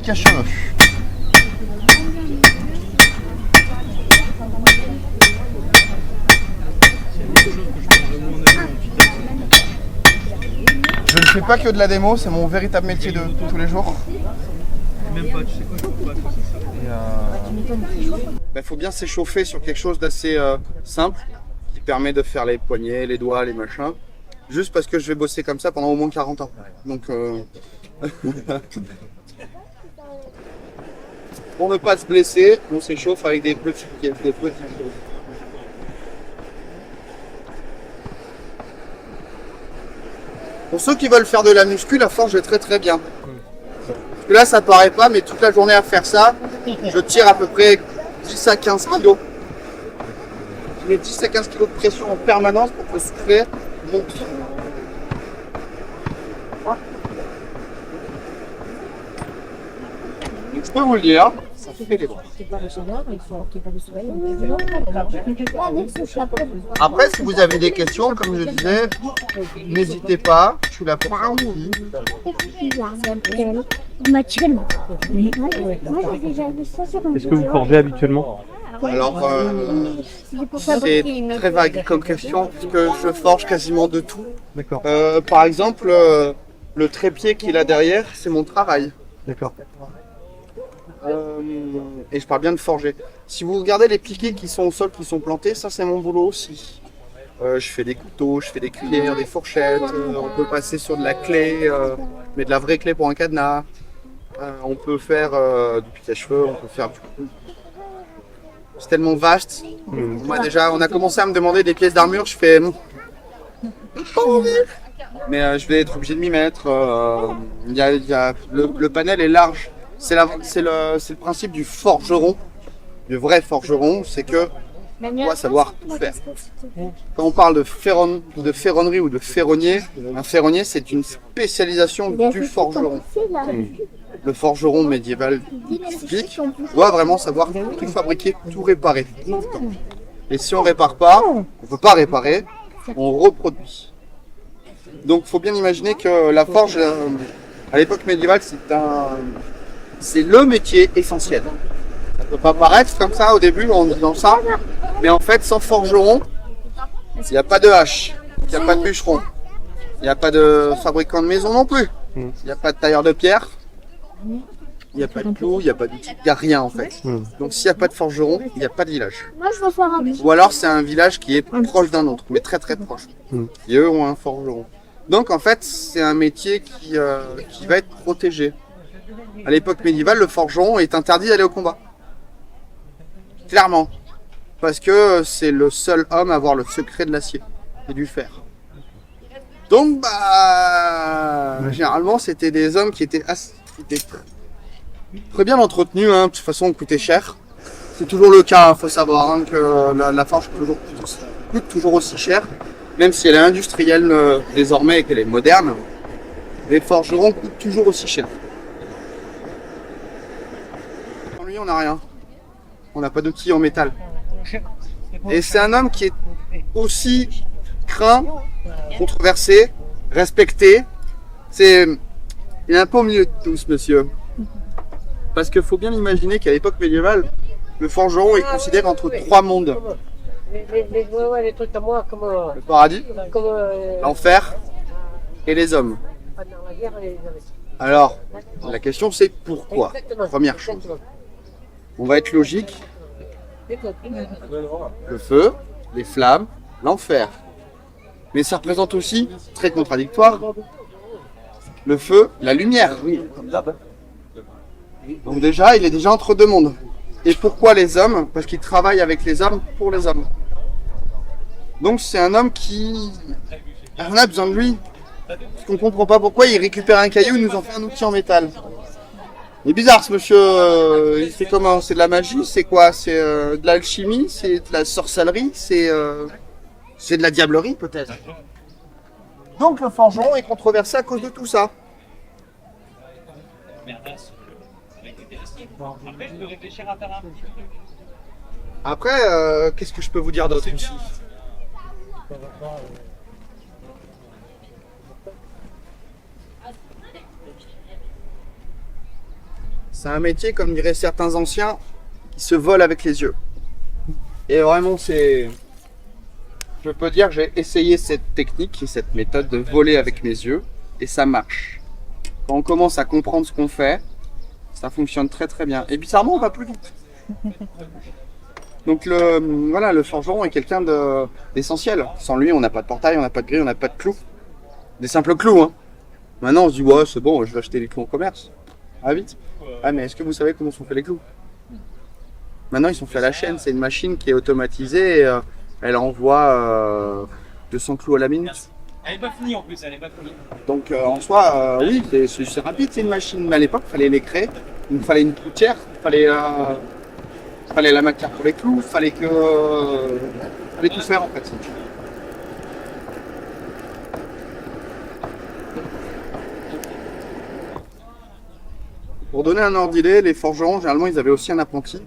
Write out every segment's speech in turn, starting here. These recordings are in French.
cache-cheveux. Je ne fais pas que de la démo, c'est mon véritable métier de tous les jours. Même pas, tu sais quoi, je peux pas faire ça. Faut bien s'échauffer sur quelque chose d'assez simple qui permet de faire les poignets, les doigts, les machins. Juste parce que je vais bosser comme ça pendant au moins 40 ans. Donc, pour ne pas se blesser, on s'échauffe avec des petits choses. Pour ceux qui veulent faire de la muscu, la forge est très très bien. Parce que là, ça paraît pas, mais toute la journée à faire ça, je tire à peu près 10 à 15 kg. Je mets 10 à 15 kg de pression en permanence pour que le soufflet monte. Je peux vous le dire, ça fait les bras. Après, si vous avez des questions, comme je disais, n'hésitez pas, je suis là pour ça aussi. Est-ce que vous forgez habituellement? Alors, c'est très vague comme question, puisque je forge quasiment de tout. D'accord. Par exemple, le trépied qu'il a derrière, c'est mon travail. D'accord. Et je parle bien de forger. Si vous regardez les piquets qui sont au sol, qui sont plantés, ça c'est mon boulot aussi. Je fais des couteaux, je fais des cuillères, des fourchettes, on peut passer sur de la clé, mais de la vraie clé pour un cadenas. On peut faire du pique-à-cheveux, on peut faire du coup. C'est tellement vaste. Moi déjà, on a commencé à me demander des pièces d'armure, je fais... Pas envie. Mais je vais être obligé de m'y mettre. Le panel est large. C'est le principe du forgeron, du vrai forgeron, c'est que on doit savoir tout faire. Quand on parle de ferronnerie ou de ferronnier, un ferronnier c'est une spécialisation du forgeron. Le forgeron médiéval typique doit vraiment savoir tout fabriquer, tout réparer. Et si on répare pas, on ne peut pas réparer, on reproduit. Donc il faut bien imaginer que la forge, à l'époque médiévale, c'est le métier essentiel. Ça ne peut pas paraître comme ça au début en disant ça, mais en fait sans forgeron, il n'y a pas de hache, il n'y a pas de bûcheron, il n'y a pas de fabricant de maison non plus, il n'y a pas de tailleur de pierre, il n'y a pas de clous, il n'y a pas d'outils, il n'y a rien en fait. Donc s'il n'y a pas de forgeron, il n'y a pas de village. Ou alors c'est un village qui est proche d'un autre, mais très très proche. Et eux ont un forgeron. Donc en fait c'est un métier qui va être protégé. À l'époque médiévale, le forgeron est interdit d'aller au combat. Clairement. Parce que c'est le seul homme à avoir le secret de l'acier et du fer. Donc, généralement, c'était des hommes qui étaient très bien entretenus. Hein. De toute façon, on coûtait cher. C'est toujours le cas, il faut savoir que la forge coûte toujours aussi cher. Même si elle est industrielle désormais et qu'elle est moderne, les forgerons coûtent toujours aussi cher. Lui, on n'a rien. On n'a pas d'outils en métal. Et c'est un homme qui est aussi craint, controversé, respecté. Il est un peu au milieu de tous, monsieur. Parce qu'il faut bien imaginer qu'à l'époque médiévale, le forgeron est considéré entre trois mondes. Le paradis, l'enfer et les hommes. Alors, la question c'est pourquoi? Première chose. On va être logique. Le feu, les flammes, l'enfer. Mais ça représente aussi, très contradictoire, le feu, la lumière. Donc déjà, il est déjà entre deux mondes. Et pourquoi les hommes? Parce qu'il travaille avec les hommes pour les hommes. Donc c'est un homme qui... On a besoin de lui. Parce qu'on ne comprend pas pourquoi il récupère un caillou et nous en fait un outil en métal. Il est bizarre ce monsieur, il fait comment? C'est de la magie? C'est quoi? C'est de l'alchimie? C'est de la sorcellerie? C'est de la diablerie peut-être? Donc le forgeron est controversé à cause de tout ça. Après, qu'est-ce que je peux vous dire d'autre ici? C'est un métier, comme diraient certains anciens, qui se vole avec les yeux. Et vraiment, je peux dire que j'ai essayé cette technique et cette méthode de voler avec mes yeux, et ça marche. Quand on commence à comprendre ce qu'on fait, ça fonctionne très très bien. Et bizarrement, on va plus vite. Donc le forgeron est quelqu'un d'essentiel. Sans lui, on n'a pas de portail, on n'a pas de grille, on n'a pas de clous. Des simples clous, hein. Maintenant, on se dit, ouais, c'est bon, je vais acheter les clous en commerce. Ah, vite. Ah, mais est-ce que vous savez comment sont faits les clous? Maintenant, ils sont faits à la chaîne. C'est une machine qui est automatisée et elle envoie 200 clous à la minute. Elle n'est pas finie en plus, elle n'est pas finie. Donc, en soi, oui, c'est rapide, c'est une machine. Mais à l'époque, il fallait les créer. Il nous fallait une cloutière, il fallait la matière pour les clous, il fallait tout faire en fait. Pour donner un ordre d'idée, les forgerons, généralement, ils avaient aussi un apprenti.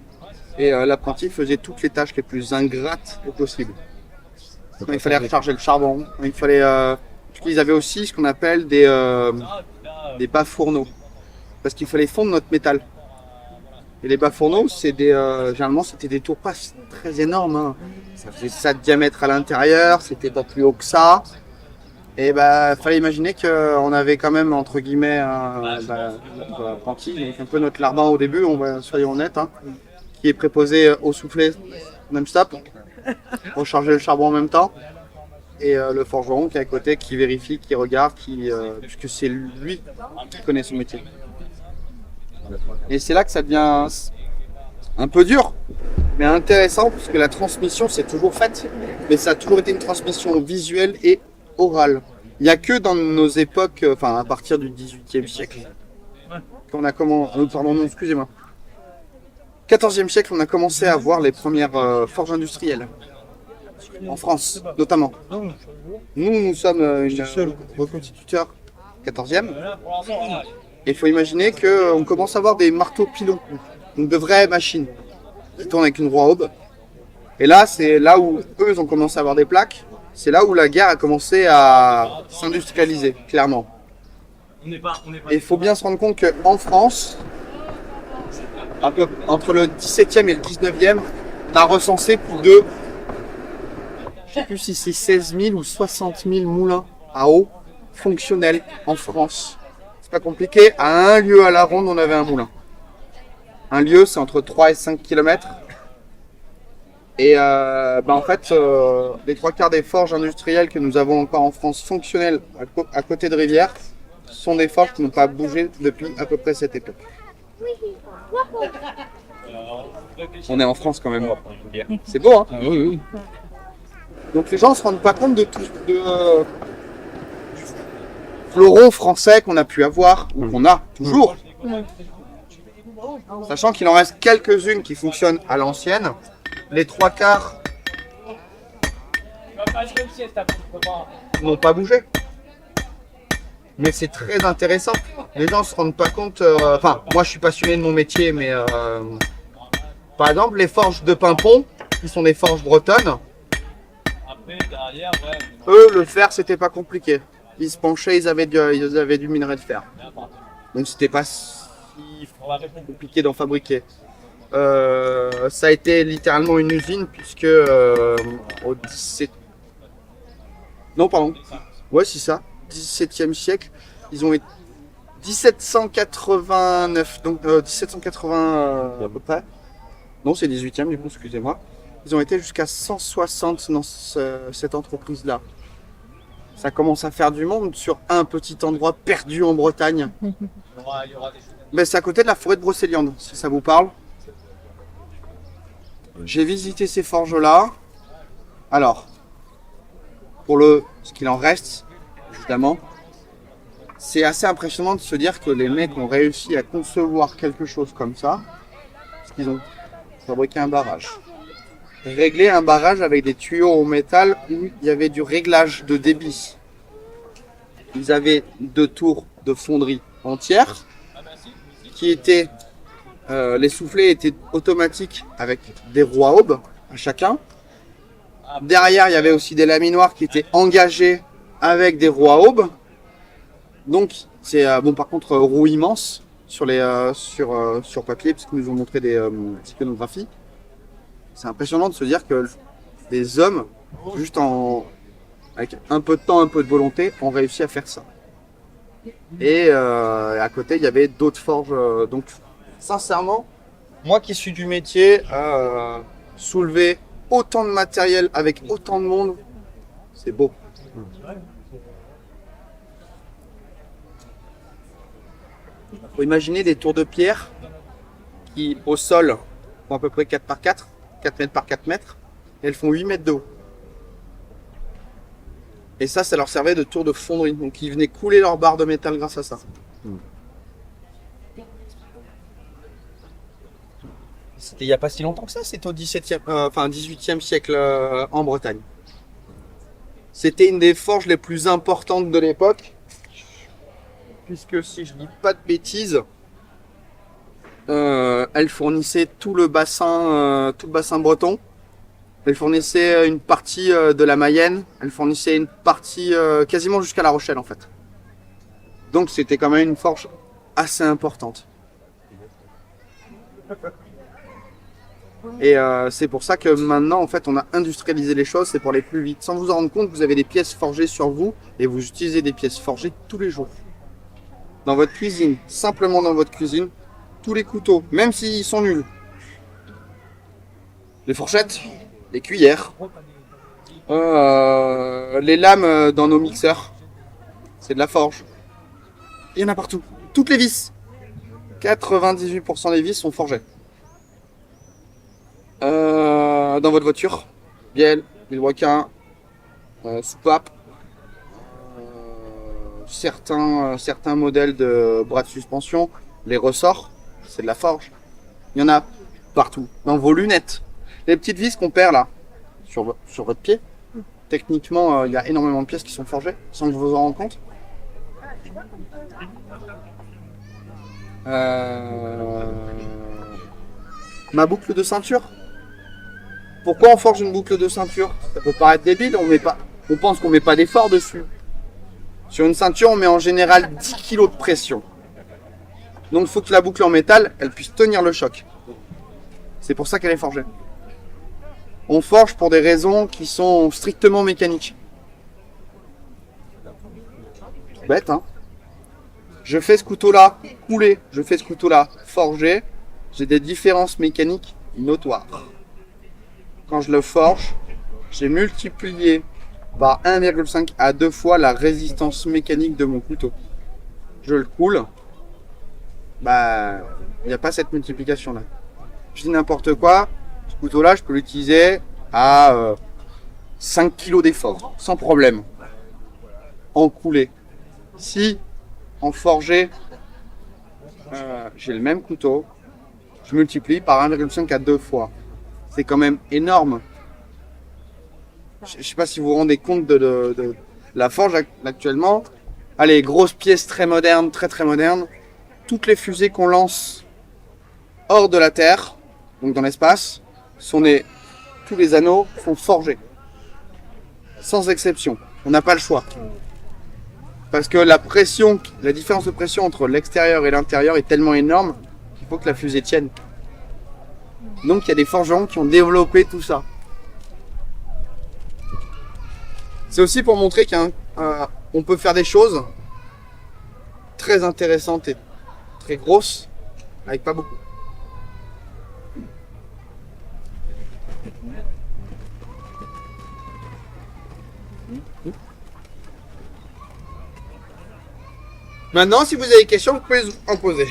Et l'apprenti faisait toutes les tâches les plus ingrates possibles. Quand il fallait recharger le charbon, il fallait. Ils avaient aussi ce qu'on appelle des bas fourneaux. Parce qu'il fallait fondre notre métal. Et les bas fourneaux, généralement, c'était des tours pas très énormes. Hein. Ça faisait ça de diamètre à l'intérieur, c'était pas plus haut que ça. Et fallait imaginer qu'on avait quand même, entre guillemets, notre apprenti, donc un peu notre larbin au début, soyons honnêtes, hein, qui est préposé au soufflet non-stop, recharger le charbon en même temps. Et le forgeron qui est à côté, qui vérifie, qui regarde, puisque c'est lui qui connaît son métier. Et c'est là que ça devient un peu dur, mais intéressant, parce que la transmission c'est toujours faite, mais ça a toujours été une transmission visuelle et orale. Il n'y a que dans nos époques, à partir du XVIIIe siècle, qu'on a commencé, pardon, non, excusez-moi, XIVe siècle, on a commencé à voir les premières forges industrielles. En France, notamment. Nous sommes reconstituteurs 14e. Et il faut imaginer qu'on commence à avoir des marteaux pilons, donc de vraies machines qui tournent avec une roue à aube. Et là, c'est là où eux ils ont commencé à avoir des plaques. C'est là où la guerre a commencé à s'industrialiser, clairement. Et il faut bien se rendre compte qu'en France, entre le 17e et le 19e, on a recensé plus de, je ne sais plus si c'est 16 000 ou 60 000 moulins à eau fonctionnels en France. C'est pas compliqué, à un lieu à la ronde, on avait un moulin. Un lieu, c'est entre 3 et 5 km. Et en fait, les trois quarts des forges industrielles que nous avons encore en France fonctionnelles à côté de rivières sont des forges qui n'ont pas bougé depuis à peu près cette époque. On est en France quand même. C'est beau, hein? Ah, oui. Donc les gens ne se rendent pas compte du fleuron français qu'on a pu avoir, ou qu'on a toujours. Sachant qu'il en reste quelques-unes qui fonctionnent à l'ancienne. Les trois quarts n'ont pas bougé. Mais c'est très intéressant. Les gens ne se rendent pas compte. Moi je suis passionné de mon métier, mais par exemple les forges de Pimpon, qui sont des forges bretonnes, eux le fer c'était pas compliqué. Ils se penchaient, ils avaient du minerai de fer. Donc c'était pas si compliqué d'en fabriquer. Ça a été littéralement une usine puisque au 17... Non, pardon. Ouais, c'est ça. 17e siècle. Ils ont été 1789, donc 1780 à peu près. Non, c'est 18e du coup, excusez-moi. Ils ont été jusqu'à 160 dans cette entreprise-là. Ça commence à faire du monde sur un petit endroit perdu en Bretagne. Mais c'est à côté de la forêt de Brocéliande, si ça vous parle. J'ai visité ces forges-là. Alors, pour ce qu'il en reste, évidemment, c'est assez impressionnant de se dire que les mecs ont réussi à concevoir quelque chose comme ça. Parce qu'ils ont fabriqué un barrage. Régler un barrage avec des tuyaux en métal où il y avait du réglage de débit. Ils avaient 2 tours de fonderie entières qui étaient... les soufflets étaient automatiques avec des roues à aube à chacun. Derrière, il y avait aussi des laminoirs qui étaient engagés avec des roues à aube. Donc, c'est par contre, roue immense. sur papier, parce qu'ils nous ont montré des iconographies. C'est impressionnant de se dire que des hommes, avec un peu de temps, un peu de volonté, ont réussi à faire ça. Et à côté, il y avait d'autres forges. Donc, sincèrement, moi qui suis du métier, soulever autant de matériel avec autant de monde, c'est beau. Faut imaginer des tours de pierre qui, au sol, font à peu près 4 par 4, 4 mètres par 4 mètres, et elles font 8 mètres de haut. Et ça leur servait de tour de fonderie. Donc ils venaient couler leurs barres de métal grâce à ça. C'était il n'y a pas si longtemps que ça, c'était au 18e siècle en Bretagne. C'était une des forges les plus importantes de l'époque. Puisque si je dis pas de bêtises, elle fournissait tout le bassin breton. Elle fournissait une partie de la Mayenne. Elle fournissait une partie quasiment jusqu'à La Rochelle en fait. Donc c'était quand même une forge assez importante. Et c'est pour ça que maintenant en fait on a industrialisé les choses, c'est pour aller plus vite. Sans vous en rendre compte, vous avez des pièces forgées sur vous et vous utilisez des pièces forgées tous les jours. Dans votre cuisine, simplement dans votre cuisine, tous les couteaux, même s'ils sont nuls. Les fourchettes, les cuillères, les lames dans nos mixeurs, c'est de la forge. Il y en a partout. Toutes les vis. 98% des vis sont forgées. Dans votre voiture, bielle, vilebrequin, soupape. Certains modèles de bras de suspension, les ressorts, c'est de la forge. Il y en a partout. Dans vos lunettes, les petites vis qu'on perd là, sur votre pied, techniquement, il y a énormément de pièces qui sont forgées, sans que vous vous en rendiez compte. Ma boucle de ceinture. Pourquoi on forge une boucle de ceinture? Ça peut paraître débile, on pense qu'on met pas d'effort dessus. Sur une ceinture, on met en général 10 kg de pression. Donc il faut que la boucle en métal, elle puisse tenir le choc. C'est pour ça qu'elle est forgée. On forge pour des raisons qui sont strictement mécaniques. Bête, hein? Je fais ce couteau-là couler, je fais ce couteau-là forger. J'ai des différences mécaniques notoires. Quand je le forge, j'ai multiplié par 1,5 à 2 fois la résistance mécanique de mon couteau. Je le coule, il n'y a pas cette multiplication là. Je dis n'importe quoi, ce couteau là je peux l'utiliser à 5 kg d'effort, sans problème. En coulé. Si en forgé, j'ai le même couteau, je multiplie par 1,5 à 2 fois. C'est quand même énorme. Je ne sais pas si vous vous rendez compte de la forge actuellement. Allez, grosse pièce très moderne, très moderne. Toutes les fusées qu'on lance hors de la Terre, donc dans l'espace, tous les anneaux sont forgés. Sans exception. On n'a pas le choix. Parce que la différence de pression entre l'extérieur et l'intérieur est tellement énorme qu'il faut que la fusée tienne. Donc il y a des forgerons qui ont développé tout ça. C'est aussi pour montrer qu'on peut faire des choses très intéressantes et très grosses avec pas beaucoup. Maintenant, si vous avez des questions, vous pouvez en poser.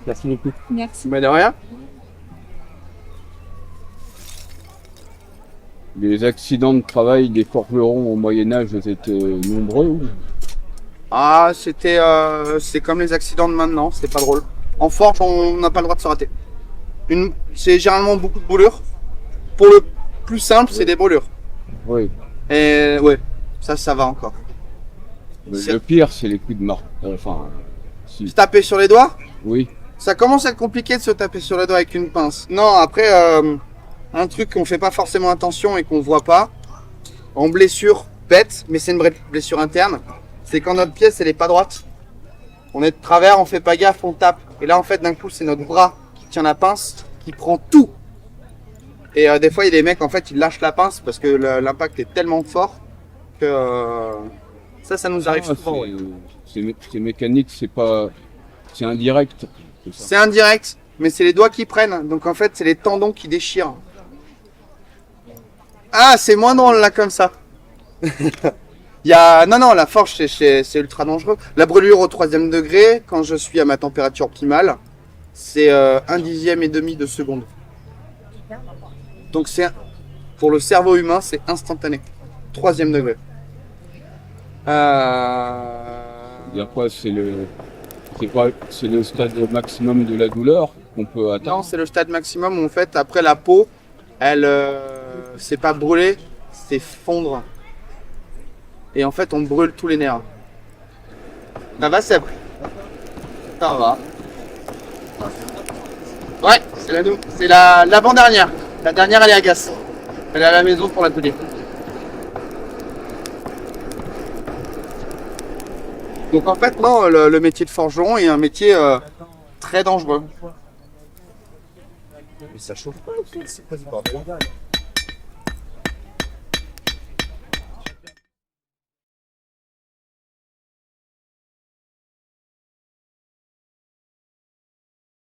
Merci beaucoup. Merci. Mais de rien. Les accidents de travail des forgerons au Moyen-Âge étaient nombreux. Ah, c'est comme les accidents de maintenant, c'est pas drôle. En forge, on n'a pas le droit de se rater. C'est généralement beaucoup de brûlures. Pour le plus simple, c'est des brûlures. Oui. Et ouais, ça va encore. Mais le pire, c'est les coups de marque. Se taper sur les doigts? Oui. Ça commence à être compliqué de se taper sur les doigts avec une pince. Non, après, un truc qu'on fait pas forcément attention et qu'on voit pas, en blessure bête, mais c'est une blessure interne, c'est quand notre pièce elle est pas droite. On est de travers, on fait pas gaffe, on tape. Et là, en fait, d'un coup, c'est notre bras qui tient la pince, qui prend tout. Et des fois, il y a des mecs, en fait, ils lâchent la pince parce que l'impact est tellement fort que ça nous arrive souvent. Ouais. C'est mécanique, c'est indirect. C'est indirect, mais c'est les doigts qui prennent. Donc, en fait, c'est les tendons qui déchirent. Ah, c'est moins drôle là comme ça. Non, la forge c'est ultra dangereux. La brûlure au 3e degré, quand je suis à ma température optimale, c'est 1 dixième et demi de seconde. Donc pour le cerveau humain, c'est instantané. 3e degré. Après, c'est le stade maximum de la douleur qu'on peut atteindre. Non, c'est le stade maximum où en fait, après la peau, elle, c'est pas brûler, c'est fondre. Et en fait, on brûle tous les nerfs. Ça va, Seb? Ça va. Ouais, c'est l'avant-dernière. La dernière, elle est à Gasse. Elle est à la maison pour l'atelier. Donc en fait, non, le métier de forgeron est un métier très dangereux. Mais ça chauffe pas, c'est pas du bordel.